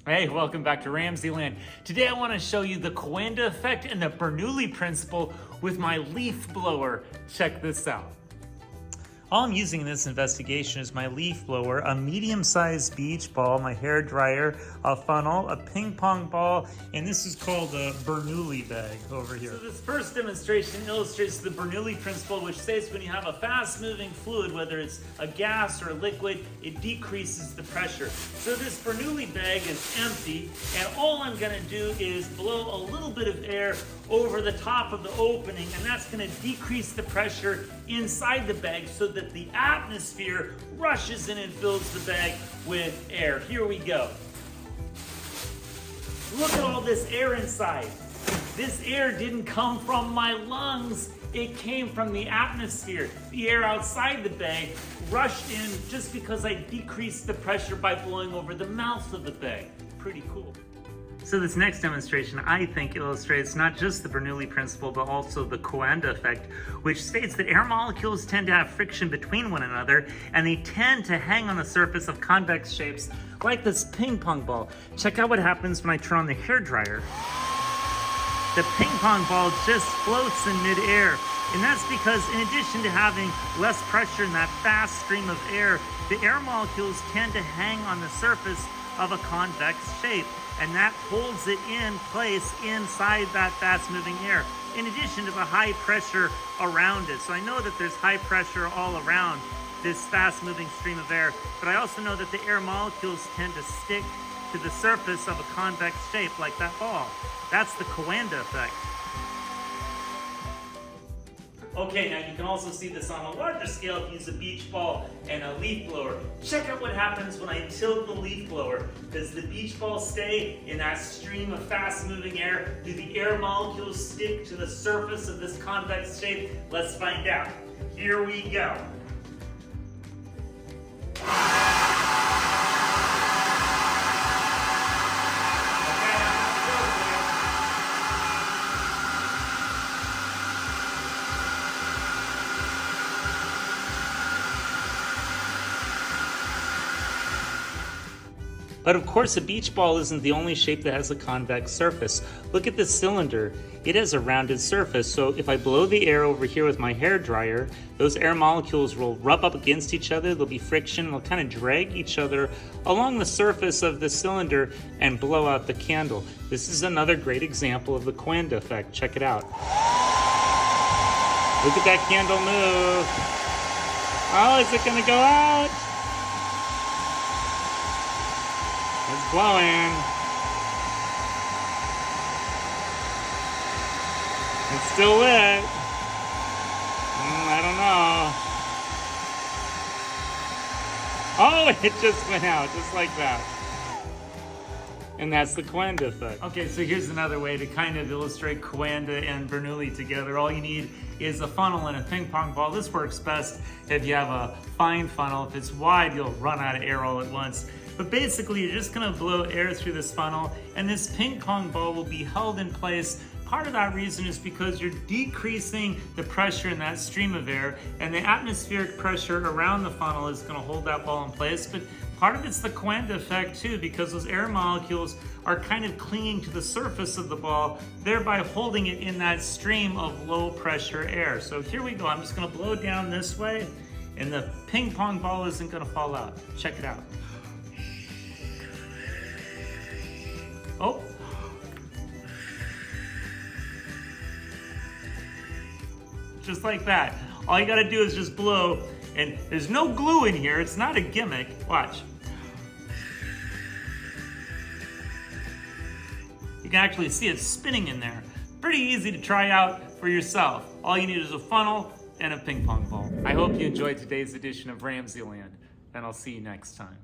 Hey, welcome back to RamZland. Today I want to show you the Coanda Effect and the Bernoulli Principle with my leaf blower. Check this out. All I'm using in this investigation is my leaf blower, a medium-sized beach ball, my hair dryer, a funnel, a ping pong ball, and this is called a Bernoulli bag over here. So this first demonstration illustrates the Bernoulli Principle, which states when you have a fast-moving fluid, whether it's a gas or a liquid, it decreases the pressure. So this Bernoulli bag is empty, and all I'm gonna do is blow a little bit of air over the top of the opening, and that's gonna decrease the pressure inside the bag so that the atmosphere rushes in and fills the bag with air. Here we go. Look at all this air inside. This air didn't come from my lungs. It came from the atmosphere. The air outside the bag rushed in just because I decreased the pressure by blowing over the mouth of the bag. Pretty cool. So this next demonstration, I think, illustrates not just the Bernoulli Principle, but also the Coanda Effect, which states that air molecules tend to have friction between one another, and they tend to hang on the surface of convex shapes, like this ping pong ball. Check out what happens when I turn on the hairdryer. The ping pong ball just floats in midair, and that's because in addition to having less pressure in that fast stream of air, the air molecules tend to hang on the surface of a convex shape, and that holds it in place inside that fast-moving air, in addition to the high pressure around it. So I know that there's high pressure all around this fast-moving stream of air, but I also know that the air molecules tend to stick to the surface of a convex shape like that ball. That's the Coanda Effect. Okay, now you can also see this on a larger scale if you use a beach ball and a leaf blower. Check out what happens when I tilt the leaf blower. Does the beach ball stay in that stream of fast-moving air? Do the air molecules stick to the surface of this convex shape? Let's find out. Here we go. But of course, a beach ball isn't the only shape that has a convex surface. Look at this cylinder. It has a rounded surface, so if I blow the air over here with my hair dryer, those air molecules will rub up against each other, there'll be friction, they'll kind of drag each other along the surface of the cylinder and blow out the candle. This is another great example of the Coanda Effect. Check it out. Look at that candle move. Oh, is it gonna go out? It's blowing. It's still lit. I don't know. Oh, it just went out, just like that. And that's the Coanda Effect. Okay, so here's another way to kind of illustrate Coanda and Bernoulli together. All you need is a funnel and a ping pong ball. This works best if you have a fine funnel. If it's wide, you'll run out of air all at once. But basically, you're just gonna blow air through this funnel, and this ping pong ball will be held in place. Part of that reason is because you're decreasing the pressure in that stream of air, and the atmospheric pressure around the funnel is gonna hold that ball in place. But part of it's the Coanda Effect too, because those air molecules are kind of clinging to the surface of the ball, thereby holding it in that stream of low pressure air. So here we go, I'm just gonna blow down this way, and the ping pong ball isn't gonna fall out. Check it out. Oh. Just like that. All you gotta do is just blow, and there's no glue in here, it's not a gimmick. Watch. You can actually see it spinning in there. Pretty easy to try out for yourself. All you need is a funnel and a ping pong ball. I hope you enjoyed today's edition of RamZland, and I'll see you next time.